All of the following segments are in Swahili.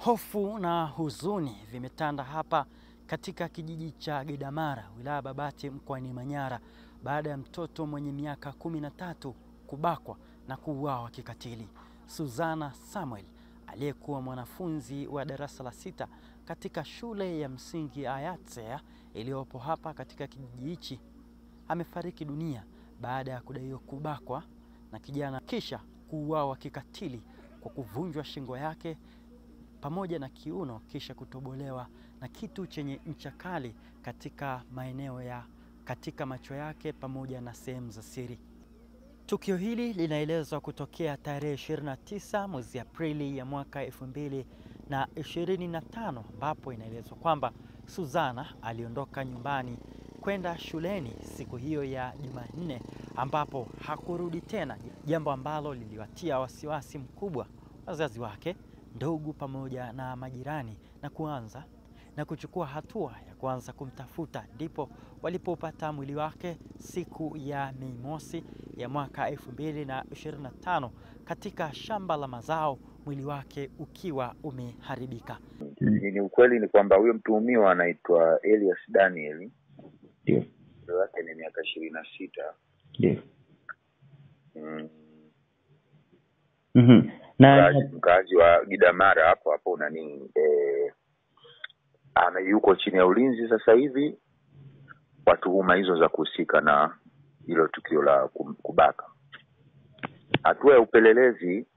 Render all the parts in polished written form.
Hofu na huzuni vimetanda hapa katika kijiji cha Gidamara, wilaya Babati, mkoani Manyara, baada ya mtoto mwenye miaka 13 kubakwa na kuuawa kikatili. Suzana Samuel, aliyekuwa mwanafunzi wa darasa la 6 katika shule ya msingi Ayatsea iliyopo hapa katika kijiji hichi, amefariki dunia baada ya kudaiwa kubakwa na kijana kisha kuuawa kikatili kwa kuvunjwa shingo yake pamoja na kiuno kisha kutobolewa na kitu chenye ncha kali katika maeneo ya katika macho yake pamoja na sehemu za siri. Tukio hili linaelezwa kutokea tarehe 29 mwezi Aprili ya mwaka 2025, ambapo inaelezwa kwamba Suzana aliondoka nyumbani kwenda shuleni siku hiyo ya Jumanne, ambapo hakurudi tena, jambo ambalo liliwatia wasiwasi mkubwa wazazi wake, ndugu pamoja na majirani, na kuchukua hatua ya kuanza kumtafuta. Ndipo walipopata mwili wake siku ya Mei Mosi ya mwaka 2025 katika shamba la mazao, mwili wake ukiwa umeharibika. Ni ukweli ni kwamba huyo mtuhumiwa anaitwa Elias Daniel. Ndio. Umri wake ni miaka 26. Ndio. Na mkazi wa Gidamara hapo nani yuko chini ya ulinzi sasa hivi kwa tuhuma hizo za kuhusika na hilo tukio la kubaka. Hatua ya upelelezi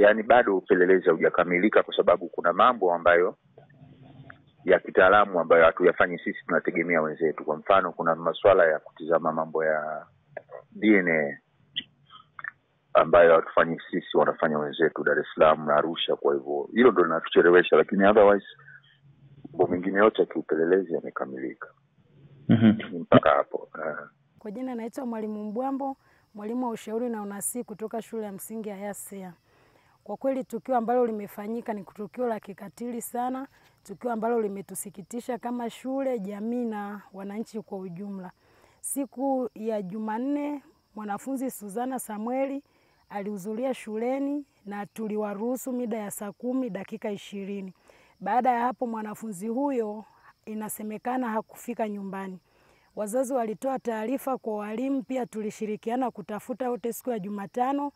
yani bado upelelezi haujakamilika, kwa sababu kuna mambo ambayo ya kitaalamu ambayo hatuyafanyi sisi, tunategemea wenzetu. Kwa mfano, kuna masuala ya kutizama mambo ya DNA ambayo hatufanyi sisi, wanafanya wenzetu Dar es Salaam na Arusha. Kwa hivyo hilo ndio linatuchelewesha, lakini otherwise mambo mengine yote ya kiupelelezi yamekamilika. Mpaka hapo. Kwa jina naitwa Mwalimu Mbwambo, mwalimu wa ushauri na unasihi kutoka shule ya msingi ya Ayatsea. Kwa kweli tukio ambalo limefanyika ni tukio la kikatili sana, tukio ambalo limetusikitisha kama shule, jamii na wananchi kwa ujumla. Siku ya Jumanne, mwanafunzi Suzana Samueli alihudhuria shuleni na tuliwaruhusu mida ya saa 10 dakika 20. Baada ya hapo mwanafunzi huyo inasemekana hakufika nyumbani. Wazazi walitoa taarifa kwa walimu, pia tulishirikiana kutafuta wote siku ya Jumatano,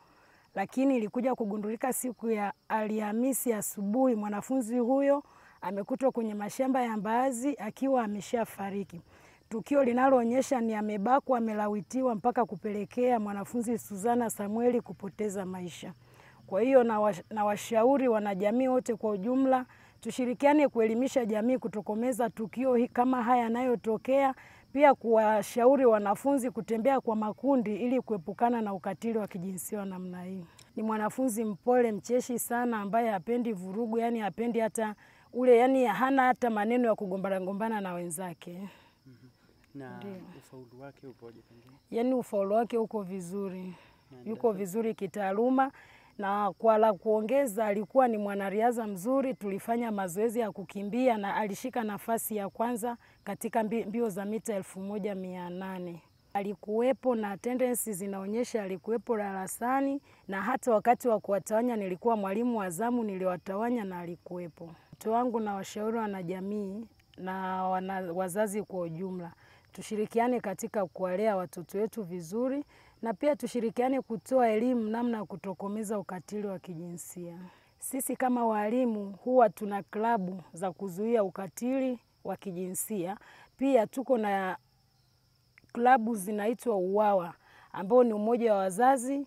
lakini ilikuja kugundulika siku ya Alhamisi asubuhi mwanafunzi huyo amekutwa kwenye mashamba ya mbaazi akiwa ameshafariki. Tukio linaloonyesha ni amebakwa, amelawitiwa mpaka kupelekea mwanafunzi Suzana Samueli kupoteza maisha. Kwa hiyo na washauri wanajamii wote kwa ujumla tushirikiane kuelimisha jamii kutokomeza tukio kama haya yanayotokea, pia kuwashauri wanafunzi kutembea kwa makundi ili kuepukana na ukatili wa kijinsia wa namna hii. Ni mwanafunzi mpole, mcheshi sana, ambaye hapendi vurugu, yani hapendi hata ule, yani hana hata maneno ya kugombana na wenzake. Na ufaulu wake upoje pengine? Yani ufaulu wake uko vizuri. Yuko vizuri kitaaluma, na kwa la kuongeza alikuwa ni mwanariadha mzuri. Tulifanya mazoezi ya kukimbia na alishika nafasi ya kwanza katika mbio za mita 1800. Alikuwepo na attendance zinaonyesha alikuwepo darasani, na hata wakati wa kuwatawanya nilikuwa mwalimu wa zamu, niliwatawanya na alikuwepo. Wito wangu na washauri wanajamii na wazazi kwa ujumla, tushirikiane katika kuwalea watoto wetu vizuri, na pia tushirikiane kutoa elimu namna ya kutokomeza ukatili wa kijinsia. Sisi kama walimu huwa tuna klabu za kuzuia ukatili wa kijinsia. Pia tuko na klabu zinaitwa UWAWA, ambao ni umoja wa wazazi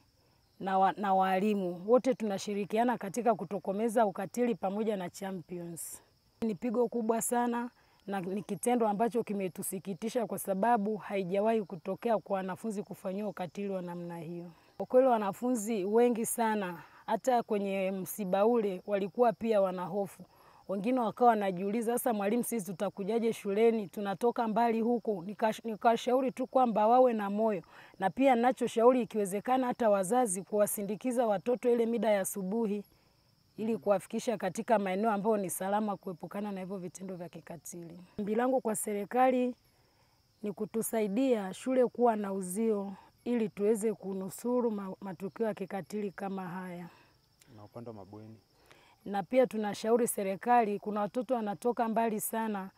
na walimu. Wote tunashirikiana katika kutokomeza ukatili pamoja na Champions. Ni pigo kubwa sana na ni kitendo ambacho kimetusikitisha, kwa sababu haijawahi kutokea kwa wanafunzi kufanyiwa ukatili wa namna hiyo. Kwa kweli wanafunzi wengi sana hata kwenye msiba ule walikuwa pia wanahofu. Wengine wakawa wanajiuliza, sasa mwalimu, sisi tutakujaje shuleni? Tunatoka mbali huku. Nikashauri tu kwamba wawe na moyo, na pia ninachoshauri ikiwezekana hata wazazi kuwasindikiza watoto ile mida ya asubuhi ili kuwafikisha katika maeneo ambayo ni salama kuepukana na hivyo vitendo vya kikatili. Ombi langu kwa serikali ni kutusaidia shule kuwa na uzio ili tuweze kunusuru matukio ya kikatili kama haya. Na upande wa mabweni? Na pia tunashauri serikali, kuna watoto wanatoka mbali sana.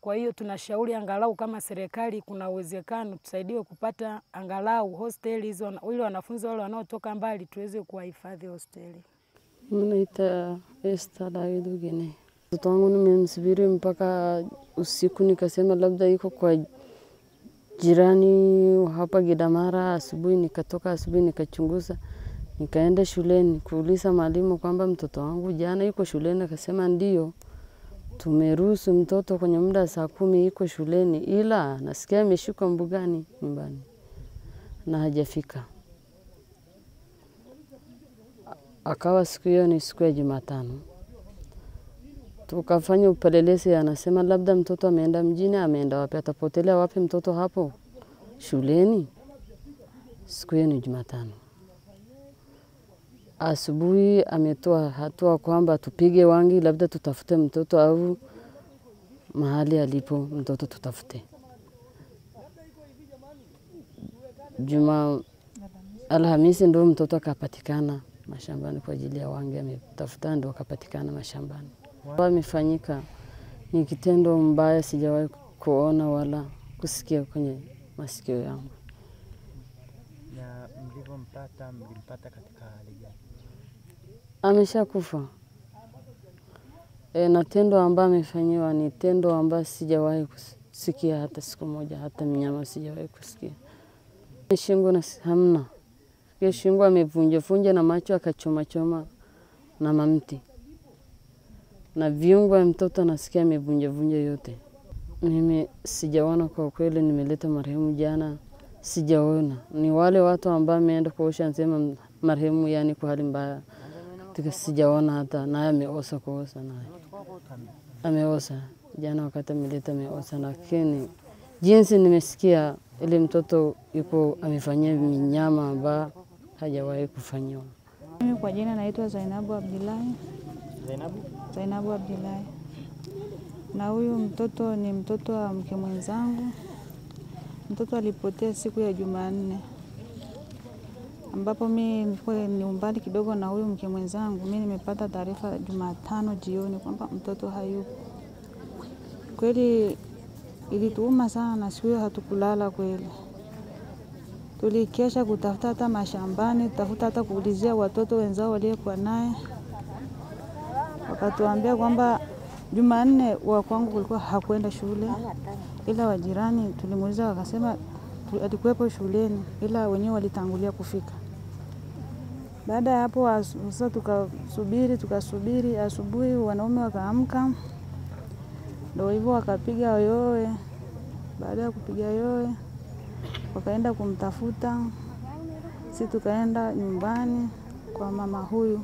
Kwa hiyo tunashauri angalau kama serikali kuna uwezekano tusaidiwe kupata angalau hosteli hizo ili wanafunzi wale wanaotoka mbali tuweze kuwahifadhi hosteli. Naitwa Esther David Gine. Mtoto wangu nimemsubiri mpaka usiku, nikasema labda iko kwa jirani hapa Gidamara. Asubuhi nikatoka, asubuhi nikachunguza, nikaenda shuleni kuuliza mwalimu kwamba mtoto wangu jana yuko shuleni. Akasema ndio, tumeruhusu mtoto kwenye muda saa 10 yuko shuleni, ila nasikia ameshuka mbugani nyumbani na hajafika. Akawa siku hiyo ni siku ya Jumatano. Tukafanya upelelezi, anasema labda mtoto ameenda mjini. Ameenda wapi? Atapotelea wapi mtoto hapo shuleni? Siku hiyo ni Jumatano. Asubuhi ametoa hatua kwamba tupige wangi, labda tutafute mtoto au mahali alipo mtoto tutafute. Alhamisi ndio mtoto akapatikana mashambani kwa ajili ya wangi, ametafuta ndio akapatikana mashambani. Wamefanyika ni kitendo mbaya, sijawahi kuona wala kusikia kwenye masikio yangu. Na mlimpata katika hali gani? Ameshakufa. Na tendo ambayo amefanyiwa ni tendo ambayo sijawahi kusikia hata siku moja, hata mnyama sijawahi kusikia. Shingo na hamna. Shingo amevunja na macho akachoma na mamti. Na viungo ya mtoto nasikia amevunja yote. Mimi sijaona kwa kweli, nimeleta marehemu jana, sijaona. Ni wale watu ambao wameenda kuosha, nasema marehemu yani kwa hali mbaya. Sijaona hata naye ameosa kuosa naye. Ameosa jana wakati ameleta ameosa, lakini jinsi nimesikia ile mtoto yuko amefanyia mnyama ambao hajawahi kufanywa. Mimi kwa jina naitwa Zainabu Abdillahi. Zainabu Abdillahi. Na huyu mtoto ni mtoto wa mke mwenzangu. Mtoto alipotea siku ya Jumanne, ambapo mimi nilikuwa ni umbali kidogo na huyu mke mwenzangu. Mimi nimepata taarifa Jumatano jioni kwamba mtoto hayupo. Kweli ilituuma sana, siku hiyo hatukulala kweli. Tulikesha kutafuta hata mashambani, kutafuta hata kuulizia watoto wenzao waliokuwa naye. Wakatuambia kwamba Jumanne wa kwangu kulikuwa hakwenda shule, ila wajirani tulimuuliza wakasema alikuwepo shuleni, ila wenyewe walitangulia kufika. Baada ya hapo sasa tukasubiri, asubuhi wanaume wakaamka. Ndio hivyo wakapiga yowe. Baada ya kupiga yowe wakaenda kumtafuta. Sisi tukaenda nyumbani kwa mama huyu.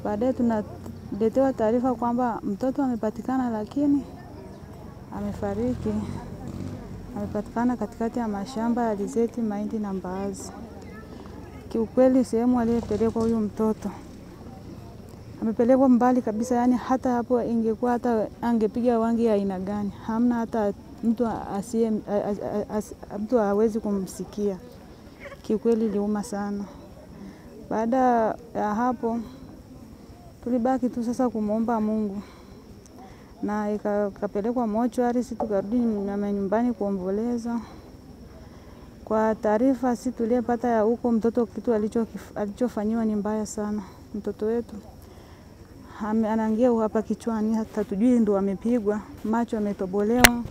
Baadaye tunaletewa taarifa kwamba mtoto amepatikana, lakini amefariki. Amepatikana katikati ya mashamba ya alizeti, mahindi na mbaazi. Kiukweli sehemu aliyepelekwa huyu mtoto amepelekwa mbali kabisa, yani hata hapo ingekuwa hata angepiga wangi ya aina gani, hamna hata mtu hawezi kumsikia. Kiukweli liuma sana. Baada ya hapo tulibaki tu sasa kumuomba Mungu, na ikapelekwa mochwari. Sisi tukarudi nyumbani kuomboleza. Kwa taarifa sisi tuliyopata ya huko, mtoto kitu alichofanywa ni mbaya sana. Mtoto wetu anaangia hapa kichwani, hata tujui ndo amepigwa, macho ametobolewa.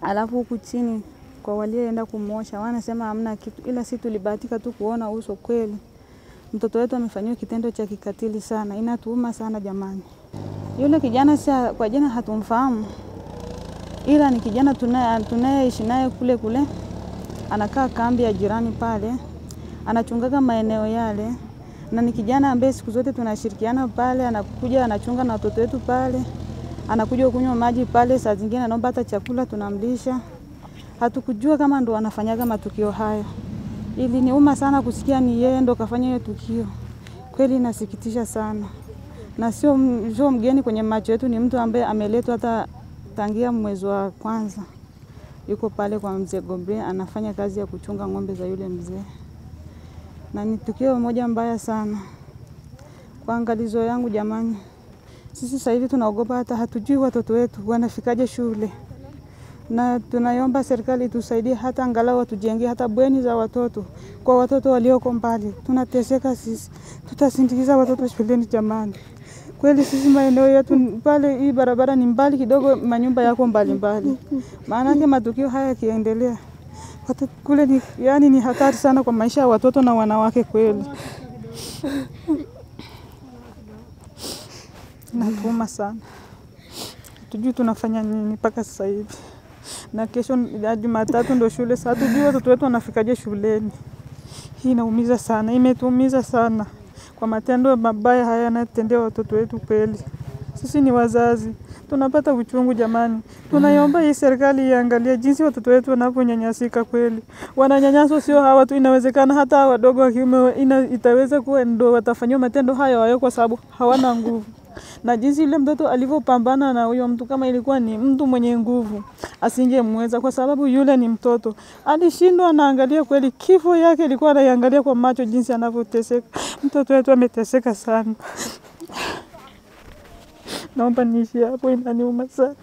Alafu huku chini kwa walioenda kumosha wanasema hamna kitu, ila sisi tulibahatika tu kuona uso. Kweli mtoto wetu amefanywa kitendo cha kikatili sana, inatuuma sana jamani. Yule kijana kwa jina hatumfahamu, ila ni kijana tunayeishi naye kule. Anakaa kambi ya jirani pale, anachungaga maeneo yale, na ni kijana ambaye siku zote tunashirikiana pale. Anakuja anachunga na watoto wetu pale, anakuja kunywa maji pale, saa zingine anaomba hata chakula tunamlisha. Hatukujua kama ndo anafanyaga matukio hayo. Ili niuma sana kusikia ni yeye ndo kafanya hiyo tukio. Kweli inasikitisha sana. Na sio mgeni kwenye macho yetu, ni mtu ambaye ameletwa hata tangia mwezi wa kwanza. Yuko pale kwa mzee Gombe, anafanya kazi ya kuchunga ng'ombe za yule mzee. Na ni tukio moja mbaya sana. Kwa angalizo yangu jamani, sisi sasa hivi tunaogopa, hata hatujui watoto wetu wanafikaje shule. Na tunaiomba serikali tusaidie, hata angalau watujengee hata bweni za watoto kwa watoto walioko mbali. Tunateseka sisi, tutasindikiza watoto shuleni jamani. Kweli sisi maeneo yetu pale, hii barabara ni mbali kidogo, manyumba yako mbali mbali. Maana matukio haya yakiendelea kule ni hatari sana kwa maisha ya watoto na wanawake kweli. Natuuma sana. Tujui tunafanya nini mpaka sasa hivi. Na kesho ya Jumatatu ndio shule, sasa tujui watoto wetu wanafikaje shuleni. Hii inaumiza sana, imetuumiza sana kwa matendo mabaya haya yanatendea watoto wetu kweli. Sisi ni wazazi, tunapata uchungu jamani. Tunaiomba hii serikali iangalie jinsi watoto wetu wanaponyanyasika kweli. Wananyanyaswa sio hawa tu, inawezekana hata wadogo wa kiume itaweza kuwa ndio watafanywa matendo haya wao kwa sababu hawana nguvu. Na jinsi yule mtoto alivyopambana na huyo mtu, kama ilikuwa ni mtu mwenye nguvu asingemweza, kwa sababu yule ni mtoto. Alishindwa, na angalia kweli kifo yake ilikuwa anaiangalia kwa macho jinsi anavyoteseka. Mtoto wetu ameteseka sana. Naomba niishi hapo, inaniuma sana.